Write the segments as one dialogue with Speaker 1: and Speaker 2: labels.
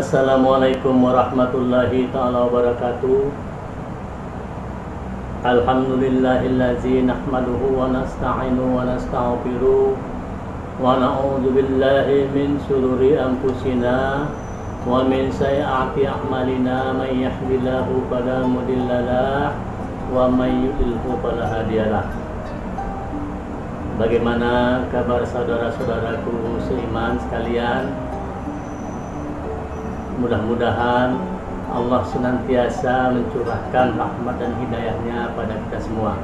Speaker 1: Assalamualaikum warahmatullahi ta'ala wabarakatuh. Alhamdulillahillazi nahmaduhu wa nasta'inu wa nasta'afiru wa na'udhu billahi min sururi anfusina wa min sayyiati a'malina. Man yahdihillahu fala mudhillalah wa man yudlilhu fala hadiyalah. Bagaimana kabar saudara-saudaraku seiman sekalian? Mudah-mudahan Allah senantiasa mencurahkan rahmat dan hidayahnya pada kita semua.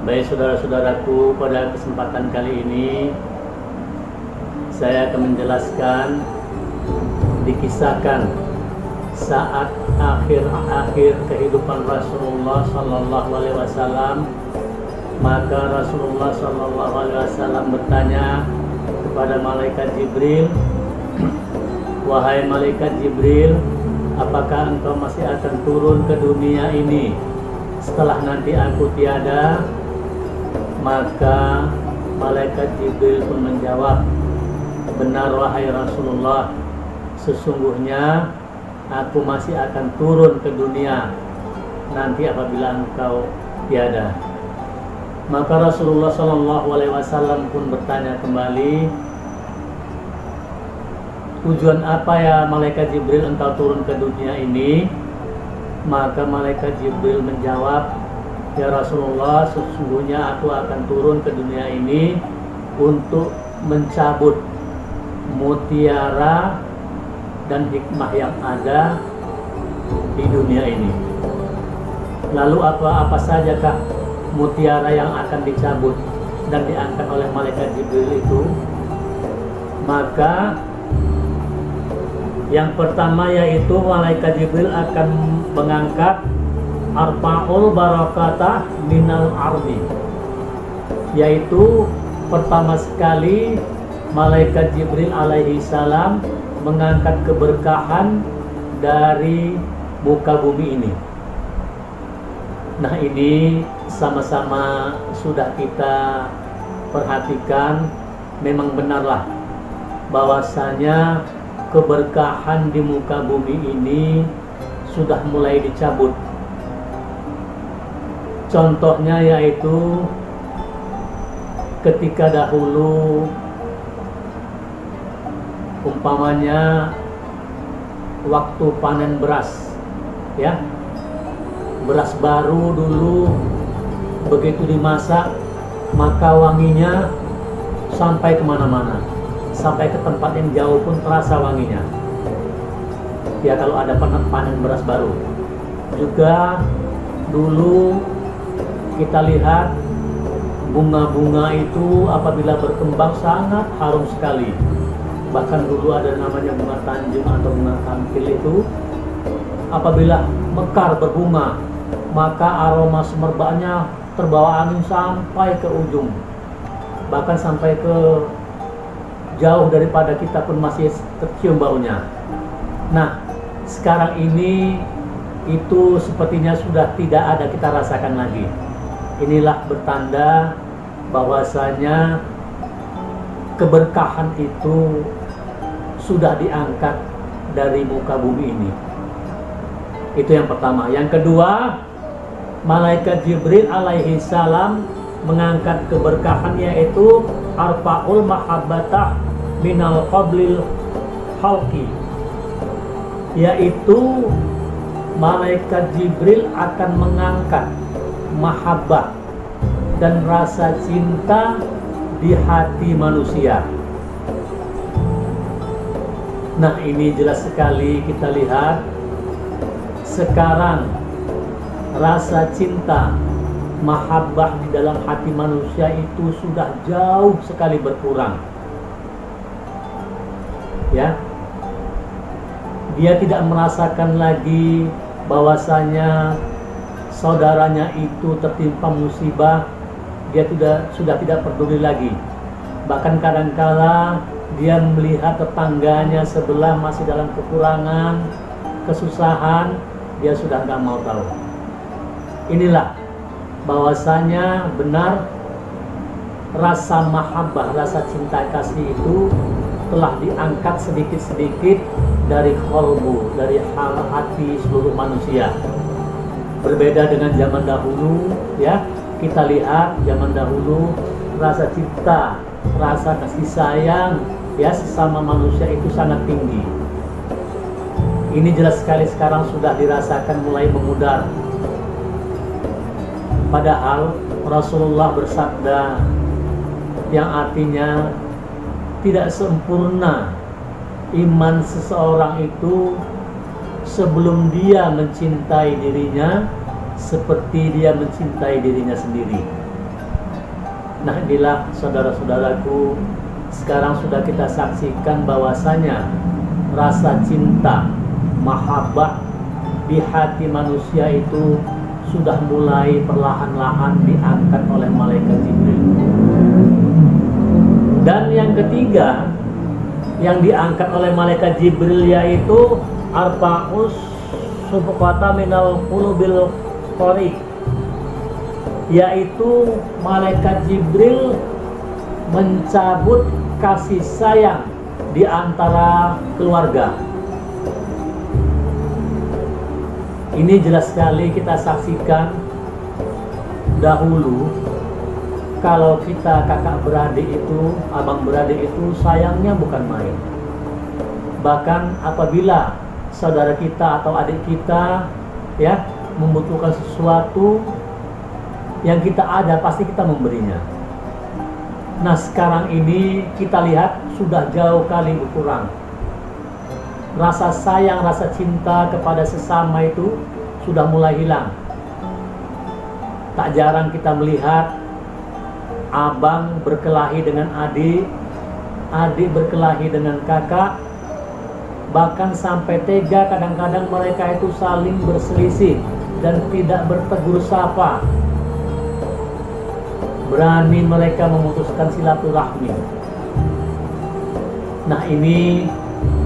Speaker 1: Baik saudara-saudaraku, pada kesempatan kali ini saya akan menjelaskan, dikisahkan saat akhir-akhir kehidupan Rasulullah Sallallahu Alaihi Wasallam. Maka Rasulullah Sallallahu Alaihi Wasallam bertanya kepada malaikat Jibril, "Wahai malaikat Jibril, apakah engkau masih akan turun ke dunia ini setelah nanti aku tiada?" Maka malaikat Jibril pun menjawab, "Benar wahai Rasulullah, sesungguhnya aku masih akan turun ke dunia nanti apabila engkau tiada." Maka Rasulullah Sallallahu Alaihi Wasallam pun bertanya kembali, "Tujuan apa ya malaikat Jibril engkau turun ke dunia ini?" Maka malaikat Jibril menjawab, "Ya Rasulullah, sesungguhnya aku akan turun ke dunia ini untuk mencabut mutiara dan hikmah yang ada di dunia ini." Lalu apa sajakah mutiara yang akan dicabut dan diangkat oleh malaikat Jibril itu? Maka yang pertama yaitu malaikat Jibril akan mengangkat arba'ul barakatah minal ardi, yaitu pertama sekali malaikat Jibril alaihi salam mengangkat keberkahan dari muka bumi ini. Nah, ini sama-sama sudah kita perhatikan, memang benarlah bahwasanya keberkahan di muka bumi ini sudah mulai dicabut. Contohnya yaitu ketika dahulu umpamanya waktu panen beras, ya, beras baru dulu begitu dimasak maka wanginya sampai kemana-mana, sampai ke tempat yang jauh pun terasa wanginya. Ya, kalau ada panen beras baru. Juga dulu kita lihat bunga-bunga itu apabila berkembang sangat harum sekali. Bahkan dulu ada namanya bunga Tanjung atau bunga Kampil itu, apabila mekar berbunga maka aroma semerbaknya terbawa angin sampai ke ujung, bahkan sampai ke jauh daripada kita pun masih tercium baunya. Nah, sekarang ini itu sepertinya sudah tidak ada kita rasakan lagi. Inilah bertanda bahwasanya keberkahan itu sudah diangkat dari muka bumi ini. Itu yang pertama. Yang kedua, malaikat Jibril alaihi salam mengangkat keberkahan yaitu arfa'ul mahabbatah minal qablil khalqi, yaitu malaikat Jibril akan mengangkat mahabbah dan rasa cinta di hati manusia. Nah, ini jelas sekali kita lihat sekarang rasa cinta, mahabbah di dalam hati manusia itu sudah jauh sekali berkurang. Ya, dia tidak merasakan lagi bahwasanya saudaranya itu tertimpa musibah, dia sudah tidak peduli lagi. Bahkan kadangkala dia melihat tetangganya sebelah masih dalam kekurangan, kesusahan, dia sudah nggak mau tahu. Inilah bahwasanya benar rasa mahabbah, rasa cinta kasih itu telah diangkat sedikit-sedikit dari qalbu, dari hati seluruh manusia. Berbeda dengan zaman dahulu, ya. Kita lihat zaman dahulu rasa cinta, rasa kasih sayang, ya, sesama manusia itu sangat tinggi. Ini jelas sekali sekarang sudah dirasakan mulai memudar. Padahal Rasulullah bersabda yang artinya tidak sempurna iman seseorang itu sebelum dia mencintai dirinya seperti dia mencintai dirinya sendiri. Nah, inilah saudara-saudaraku, sekarang sudah kita saksikan bahwasanya rasa cinta, mahabbah di hati manusia itu sudah mulai perlahan-lahan diangkat oleh malaikat Jibril. Dan yang ketiga yang diangkat oleh malaikat Jibril yaitu arba'us subqata minal qulubil qari, yaitu malaikat Jibril mencabut kasih sayang di antara keluarga. Ini jelas sekali kita saksikan dahulu. Kalau kita kakak beradik itu, abang beradik itu sayangnya bukan main. Bahkan apabila saudara kita atau adik kita, ya, membutuhkan sesuatu yang kita ada, pasti kita memberinya. Nah, sekarang ini kita lihat sudah jauh kali berkurang. Rasa sayang, rasa cinta kepada sesama itu sudah mulai hilang. Tak jarang kita melihat abang berkelahi dengan adik, adik berkelahi dengan kakak, bahkan sampai tega kadang-kadang mereka itu saling berselisih dan tidak bertegur sapa. Berani mereka memutuskan silaturahmi. Nah, ini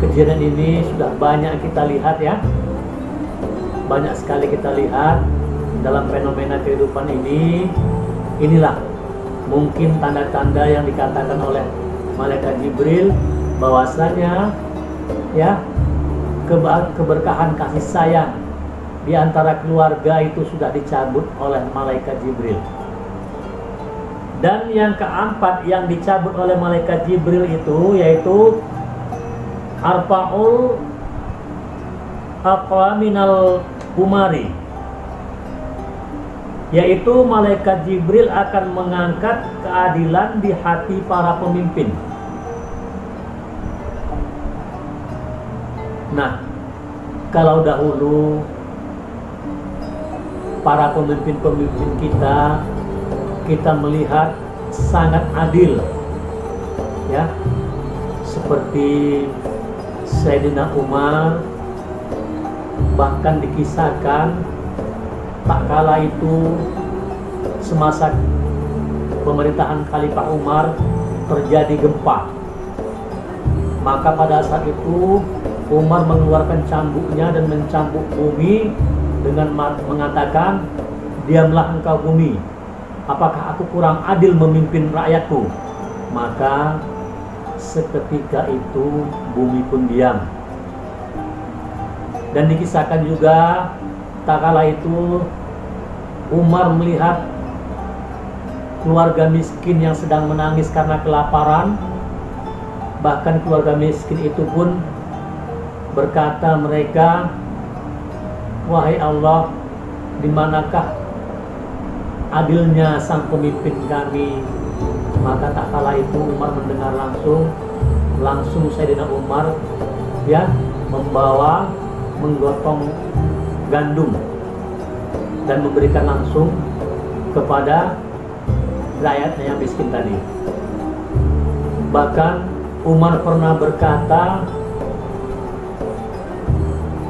Speaker 1: kejadian ini sudah banyak kita lihat, ya. Banyak sekali kita lihat dalam fenomena kehidupan ini. Inilah mungkin tanda-tanda yang dikatakan oleh malaikat Jibril bahwasanya, ya, keberkahan kasih sayang di antara keluarga itu sudah dicabut oleh malaikat Jibril. Dan yang keempat yang dicabut oleh malaikat Jibril itu yaitu arfa'ul aqlaminal humari, yaitu malaikat Jibril akan mengangkat keadilan di hati para pemimpin. Nah, kalau dahulu para pemimpin-pemimpin kita melihat sangat adil, ya, seperti Sayyidina Umar, bahkan dikisahkan tak kala itu semasa pemerintahan Khalifah Umar terjadi gempa. Maka pada saat itu Umar mengeluarkan cambuknya dan mencambuk bumi dengan mengatakan, "Diamlah engkau bumi, apakah aku kurang adil memimpin rakyatku?" Maka seketika itu bumi pun diam. Dan dikisahkan juga tak kala itu Umar melihat keluarga miskin yang sedang menangis karena kelaparan. Bahkan keluarga miskin itu pun berkata mereka, "Wahai Allah, di manakah adilnya sang pemimpin kami?" Maka tak kala itu Umar mendengar langsung Sayyidina Umar, ya, menggotong gandum dan memberikan langsung kepada rakyatnya yang miskin tadi. Bahkan Umar pernah berkata,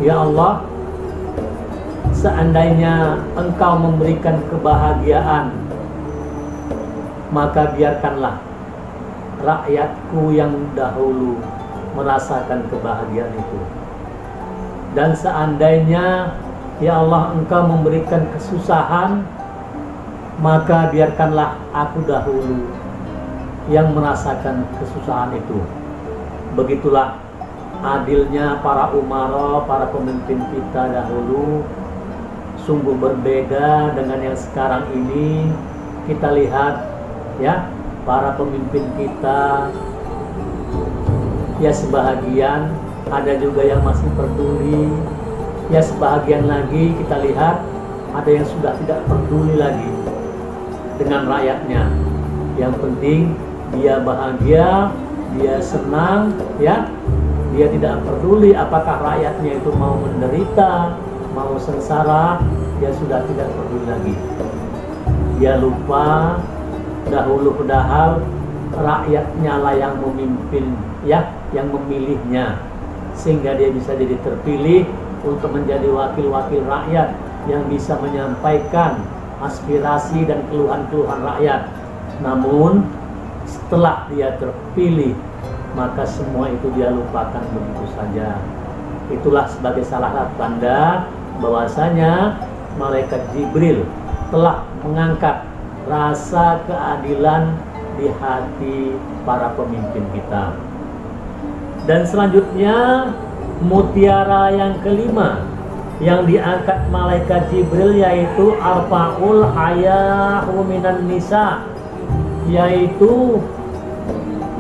Speaker 1: "Ya Allah, seandainya engkau memberikan kebahagiaan, maka biarkanlah rakyatku yang dahulu merasakan kebahagiaan itu. Dan seandainya, ya Allah, engkau memberikan kesusahan, maka biarkanlah aku dahulu yang merasakan kesusahan itu." Begitulah adilnya para umara, para pemimpin kita dahulu, sungguh berbeda dengan yang sekarang ini. Kita lihat ya, para pemimpin kita ya sebahagian, ada juga yang masih peduli, ya sebahagian lagi kita lihat ada yang sudah tidak peduli lagi dengan rakyatnya. Yang penting dia bahagia, dia senang, ya. Dia tidak peduli apakah rakyatnya itu mau menderita, mau sengsara, dia sudah tidak peduli lagi. Dia lupa dahulu padahal rakyatnya lah yang memimpin, ya, yang memilihnya, sehingga dia bisa jadi terpilih untuk menjadi wakil-wakil rakyat yang bisa menyampaikan aspirasi dan keluhan-keluhan rakyat. Namun setelah dia terpilih, maka semua itu dia lupakan begitu saja. Itulah sebagai salah satu tanda bahwasanya malaikat Jibril telah mengangkat rasa keadilan di hati para pemimpin kita. Dan selanjutnya mutiara yang kelima yang diangkat malaikat Jibril yaitu arfaul haya'u minan nisa, yaitu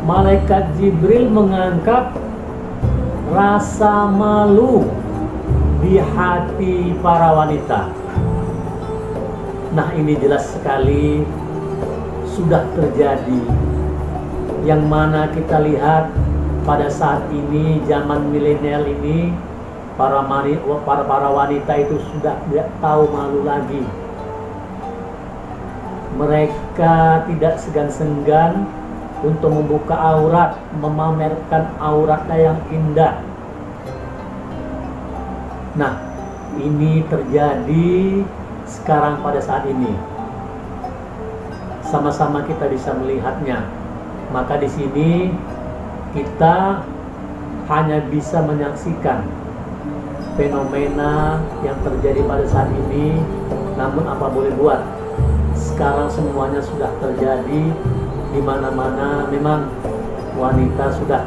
Speaker 1: malaikat Jibril mengangkat rasa malu di hati para wanita. Nah, ini jelas sekali sudah terjadi, yang mana kita lihat pada saat ini, zaman milenial ini, para wanita itu sudah tidak tahu malu lagi. Mereka tidak segan-segan untuk membuka aurat, memamerkan auratnya yang indah. Nah, ini terjadi sekarang pada saat ini. Sama-sama kita bisa melihatnya. Maka di sini kita hanya bisa menyaksikan fenomena yang terjadi pada saat ini. Namun apa boleh buat? Sekarang semuanya sudah terjadi. Di mana-mana memang wanita sudah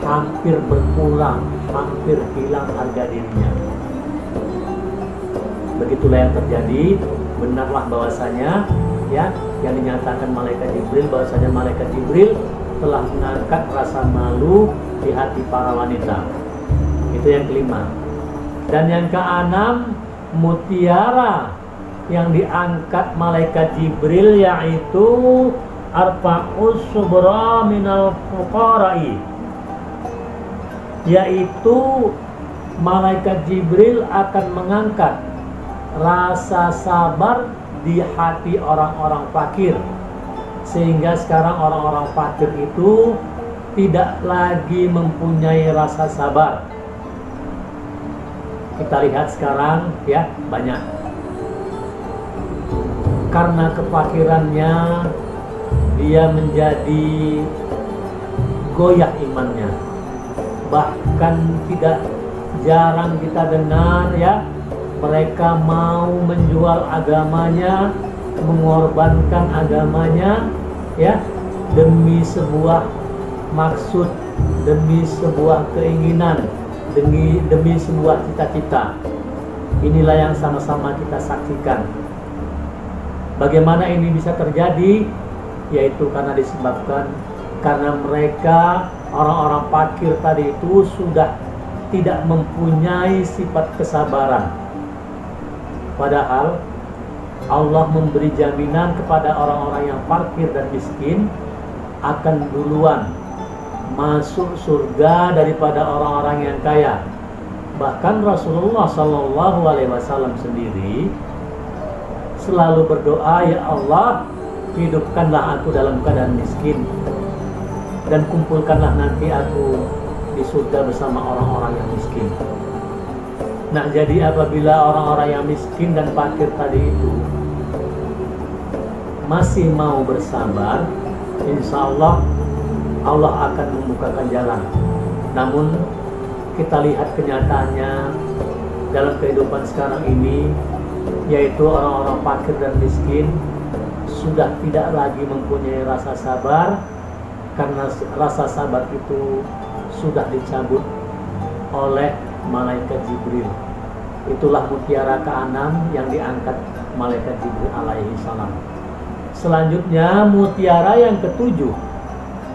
Speaker 1: hampir berkurang, hampir hilang harga dirinya. Begitulah yang terjadi. Benarlah bahwasanya ya, yang dinyatakan malaikat Jibril, bahwasanya malaikat Jibril telah mengangkat rasa malu di hati para wanita. Itu yang kelima. Dan yang keenam, mutiara yang diangkat malaikat Jibril yaitu arfa'us subra minal fuqara'i, yaitu malaikat Jibril akan mengangkat rasa sabar di hati orang-orang fakir, sehingga sekarang orang-orang fakir itu tidak lagi mempunyai rasa sabar. Kita lihat sekarang ya, banyak karena kefakirannya dia menjadi goyah imannya. Bahkan tidak jarang kita dengar ya, mereka mau menjual agamanya, mengorbankan agamanya ya, demi sebuah maksud, demi sebuah keinginan, demi sebuah cita-cita. Inilah yang sama-sama kita saksikan. Bagaimana ini bisa terjadi? Yaitu karena disebabkan karena mereka orang-orang fakir tadi itu sudah tidak mempunyai sifat kesabaran. Padahal Allah memberi jaminan kepada orang-orang yang fakir dan miskin akan duluan masuk surga daripada orang-orang yang kaya. Bahkan Rasulullah SAW sendiri selalu berdoa, ya Allah, hidupkanlah aku dalam keadaan miskin dan kumpulkanlah nanti aku di surga bersama orang-orang yang miskin. Nah, jadi apabila orang-orang yang miskin dan fakir tadi itu masih mau bersabar, insya Allah Allah akan membukakan jalan. Namun kita lihat kenyataannya dalam kehidupan sekarang ini, yaitu orang-orang fakir dan miskin sudah tidak lagi mempunyai rasa sabar karena rasa sabar itu sudah dicabut oleh malaikat Jibril. Itulah mutiara ke-6 yang diangkat malaikat Jibril alaihi salam. Selanjutnya mutiara yang ke-7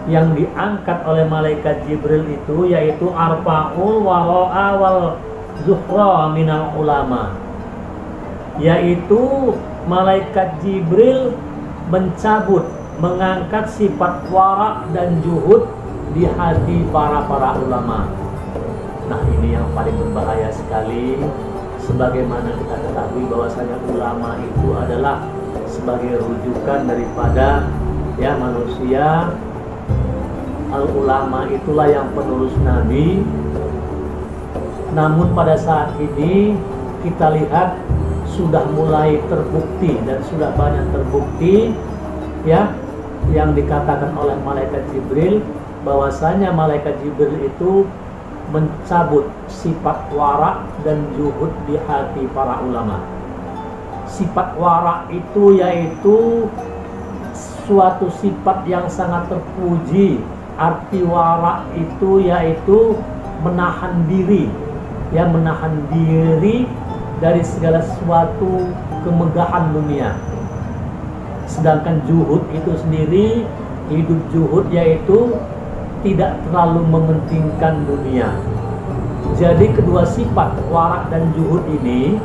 Speaker 1: yang diangkat oleh malaikat Jibril itu yaitu arfa'ul wara'a wal zuhra minal ulama, yaitu malaikat Jibril mencabut, mengangkat sifat wara' dan juhud di hati para ulama. Nah, ini yang paling berbahaya sekali, sebagaimana kita ketahui bahwasanya ulama itu adalah sebagai rujukan daripada manusia. Al-ulama itulah yang penerus Nabi. Namun pada saat ini kita lihat sudah mulai terbukti dan sudah banyak terbukti yang dikatakan oleh malaikat Jibril bahwasanya malaikat Jibril itu mencabut sifat wara dan juhud di hati para ulama. Sifat wara itu yaitu suatu sifat yang sangat terpuji. Arti wara itu yaitu menahan diri, menahan diri dari segala sesuatu kemegahan dunia. Sedangkan juhud itu sendiri, hidup juhud yaitu tidak terlalu mementingkan dunia. Jadi kedua sifat warak dan juhud ini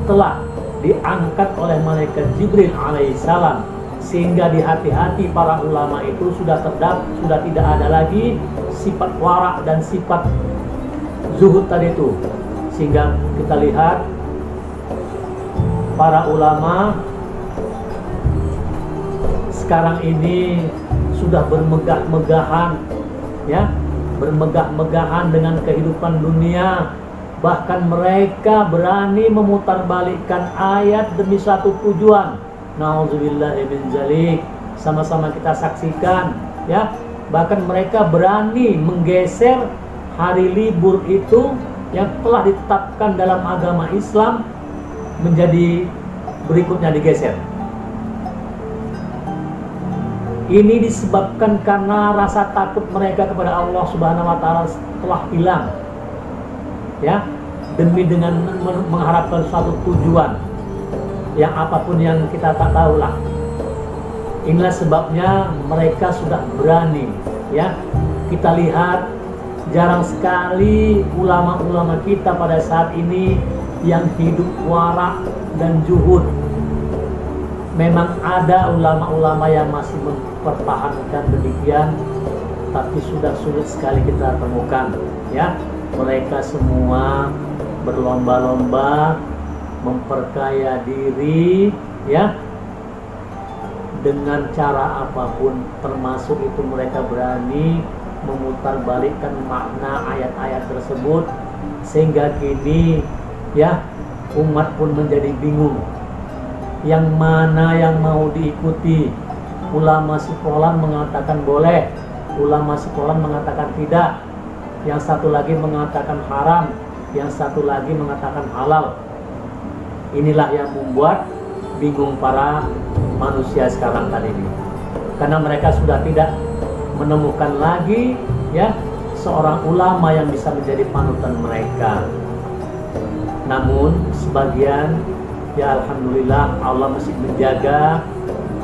Speaker 1: telah diangkat oleh malaikat Jibril alaihissalam, sehingga di hati-hati para ulama itu sudah tidak ada lagi sifat warak dan sifat zuhud tadi itu. Sehingga kita lihat para ulama sekarang ini sudah bermegah-megahan, bermegah-megahan dengan kehidupan dunia. Bahkan mereka berani memutarbalikkan ayat demi satu tujuan. Nauzubillahi min dzalik. Sama-sama kita saksikan, bahkan mereka berani menggeser hari libur itu yang telah ditetapkan dalam agama Islam menjadi berikutnya digeser. Ini disebabkan karena rasa takut mereka kepada Allah Subhanahu wa taala telah hilang. Demi dengan mengharapkan suatu tujuan yang apapun yang kita tak tahulah. Inilah sebabnya mereka sudah berani. Kita lihat jarang sekali ulama-ulama kita pada saat ini yang hidup warak dan juhud. Memang ada ulama-ulama yang masih mempertahankan demikian, tapi sudah sulit sekali kita temukan. Mereka semua berlomba-lomba memperkaya diri, dengan cara apapun, termasuk itu mereka berani memutarbalikkan makna ayat-ayat tersebut, sehingga kini umat pun menjadi bingung yang mana yang mau diikuti. Ulama Sipolan mengatakan boleh, ulama Sipolan mengatakan tidak, yang satu lagi mengatakan haram, yang satu lagi mengatakan halal. Inilah yang membuat bingung para manusia sekarang tadi ini, karena mereka sudah tidak menemukan lagi seorang ulama yang bisa menjadi panutan mereka. Namun sebagian, alhamdulillah, Allah masih menjaga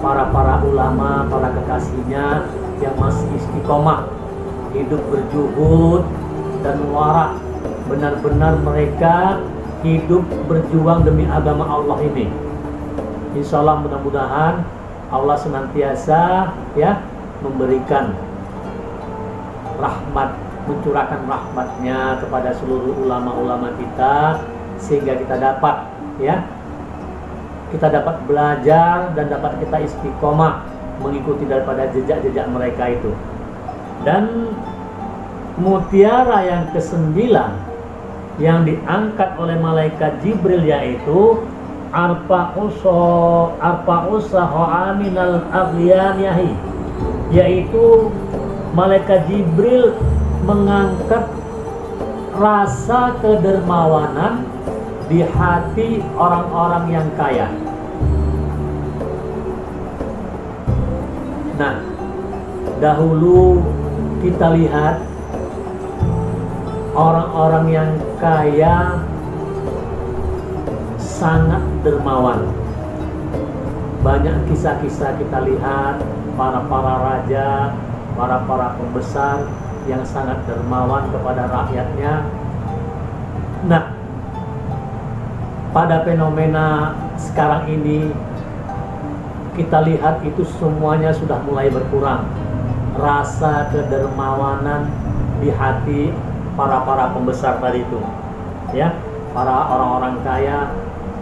Speaker 1: para ulama, para kekasihnya yang masih istiqomah hidup berjuhud dan warak. Benar-benar mereka hidup berjuang demi agama Allah ini. Insya Allah mudah-mudahan Allah senantiasa memberikan rahmat, mencurahkan rahmatnya kepada seluruh ulama-ulama kita, sehingga kita dapat kita dapat belajar dan dapat kita istiqomah mengikuti daripada jejak-jejak mereka itu. Dan mutiara yang ke-9 yang diangkat oleh malaikat Jibril yaitu arfa'usaha minal aghyanihi, yaitu malaikat Jibril mengangkat rasa kedermawanan di hati orang-orang yang kaya. Dahulu kita lihat orang-orang yang kaya sangat dermawan. Banyak kisah-kisah kita lihat para raja, para pembesar yang sangat dermawan kepada rakyatnya. Nah, pada fenomena sekarang ini kita lihat itu semuanya sudah mulai berkurang. Rasa kedermawanan di hati para pembesar tadi itu, ya, para orang-orang kaya,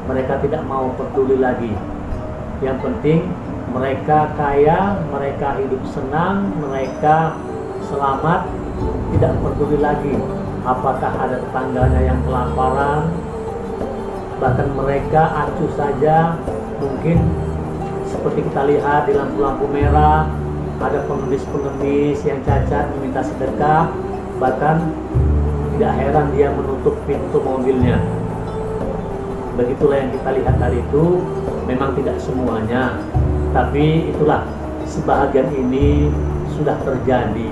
Speaker 1: mereka tidak mau peduli lagi. Yang penting mereka kaya, mereka hidup senang, mereka selamat, tidak peduli lagi apakah ada tetangganya yang kelaparan. Bahkan mereka acuh saja, mungkin seperti kita lihat di lampu-lampu merah ada pengemis-pengemis yang cacat meminta sedekah, bahkan tidak heran dia menutup pintu mobilnya. Begitulah yang kita lihat tadi itu. Memang tidak semuanya, tapi itulah sebahagian ini sudah terjadi.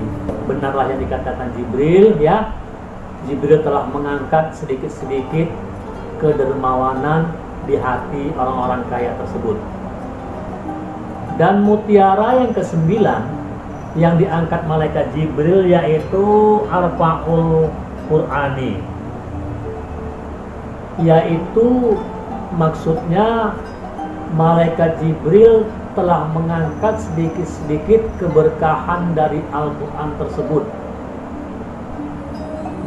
Speaker 1: Benarlah yang dikatakan Jibril, ya. Jibril telah mengangkat sedikit-sedikit kedermawanan di hati orang-orang kaya tersebut. Dan mutiara yang ke-9 yang diangkat malaikat Jibril yaitu Arfaul Qur'ani, yaitu maksudnya malaikat Jibril telah mengangkat sedikit-sedikit keberkahan dari Al-Quran tersebut.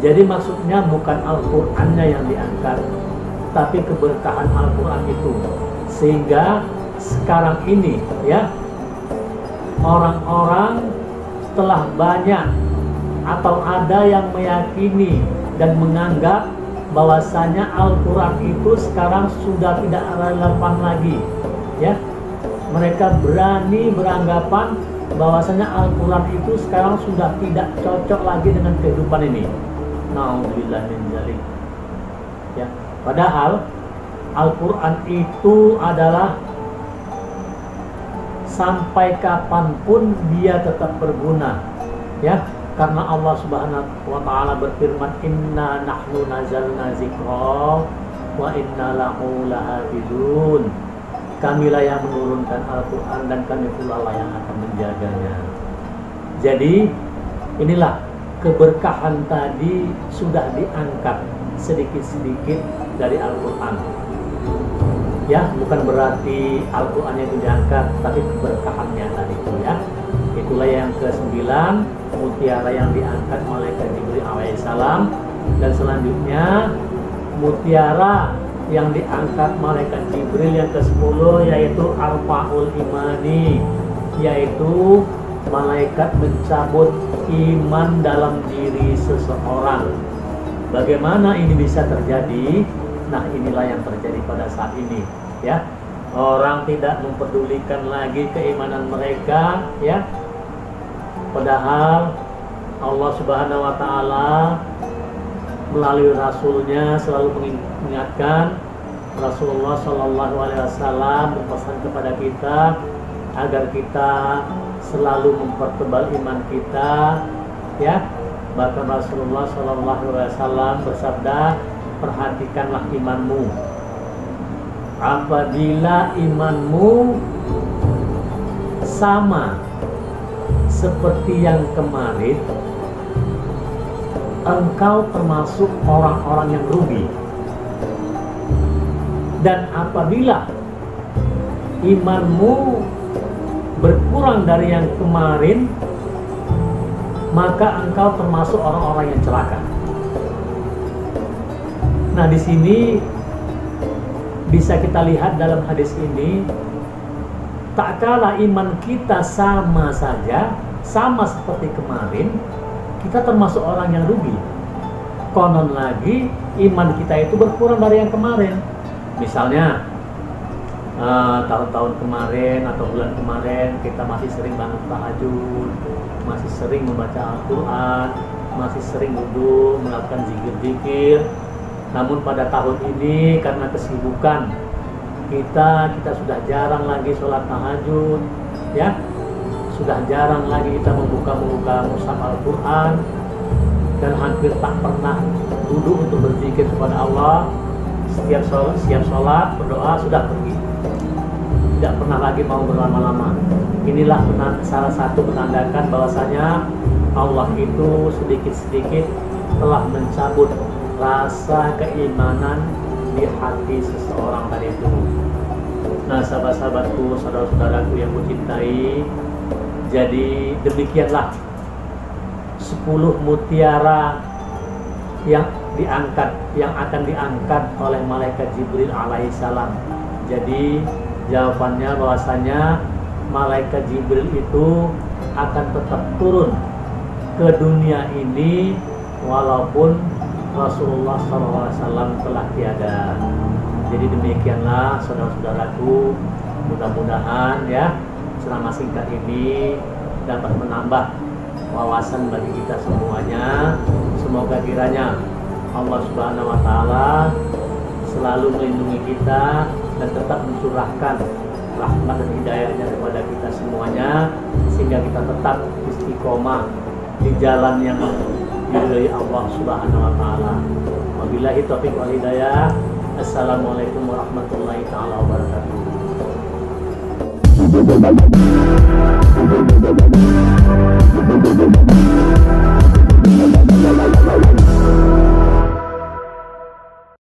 Speaker 1: Jadi maksudnya bukan Al-Qurannya yang diangkat, tapi keberkahan Al-Quran itu. Sehingga sekarang ini, ya, orang-orang telah banyak atau ada yang meyakini dan menganggap bahwasanya Al-Quran itu sekarang sudah tidak relevan lagi, ya. Mereka berani beranggapan bahwasanya Al-Quran itu sekarang sudah tidak cocok lagi dengan kehidupan ini. Nauzubillah min dzalik. Ya, padahal Al-Quran itu adalah sampai kapanpun dia tetap berguna, ya. Karena Allah Subhanahu wa ta'ala berfirman, inna nahnu nazalna zikra wa inna lahu lahafizun. Kamilah yang menurunkan Al-Quran dan kami pula lah yang akan menjaganya. Jadi inilah keberkahan tadi sudah diangkat sedikit-sedikit dari Al-Quran. Ya, bukan berarti Al-Quran itu diangkat, tapi keberkahannya tadi itu, ya. Itulah yang ke-9, mutiara yang diangkat oleh Jibril alaihissalam. Dan selanjutnya mutiara yang diangkat malaikat Jibril yang ke-10 yaitu Arfaul Imani, yaitu malaikat mencabut iman dalam diri seseorang. Bagaimana ini bisa terjadi? Nah, inilah yang terjadi pada saat ini, ya. Orang tidak mempedulikan lagi keimanan mereka, ya. Padahal Allah Subhanahu wa ta'ala melalui Rasulnya selalu mengingatkan. Rasulullah Shallallahu Alaihi Wasallam berpesan kepada kita agar kita selalu mempertebal iman kita, ya. Bahkan Rasulullah Shallallahu Alaihi Wasallam bersabda, perhatikanlah imanmu. Apabila imanmu sama seperti yang kemarin, engkau termasuk orang-orang yang rugi. Dan apabila imanmu berkurang dari yang kemarin, maka engkau termasuk orang-orang yang celaka. Nah, di sini bisa kita lihat dalam hadis ini, tak kala iman kita sama saja, sama seperti kemarin, kita termasuk orang yang rugi. Konon lagi iman kita itu berkurang dari yang kemarin. Misalnya tahun-tahun kemarin atau bulan kemarin kita masih sering bangun tahajud, masih sering membaca Al-Quran, masih sering wudu, melakukan zikir-zikir. Namun pada tahun ini karena kesibukan kita sudah jarang lagi sholat tahajud, ya, sudah jarang lagi kita membuka mushaf Al-Quran, dan hampir tak pernah duduk untuk berzikir kepada Allah. Siap sholat, berdoa, sudah pergi. Tidak pernah lagi mau berlama-lama. Inilah salah satu menandakan bahwasanya Allah itu sedikit-sedikit telah mencabut rasa keimanan di hati seseorang tadi itu. Nah, sahabat-sahabatku, saudara-saudaraku yang kucintai, jadi demikianlah 10 mutiara yang akan diangkat oleh malaikat Jibril alaihissalam. Jadi jawabannya bahwasanya malaikat Jibril itu akan tetap turun ke dunia ini walaupun Rasulullah SAW telah tiada. Jadi demikianlah saudara-saudaraku, mudah-mudahan ya ceramah singkat ini dapat menambah wawasan bagi kita semuanya. Semoga kiranya Allah Subhanahu wa Ta'ala selalu melindungi kita dan tetap mencurahkan rahmat dan hidayahnya kepada kita semuanya, sehingga kita tetap istiqomah di jalan yang diridhai Allah Subhanahu wa Ta'ala. Wabillahi taufiq wal hidayah. Assalamualaikum warahmatullahi taala wabarakatuh.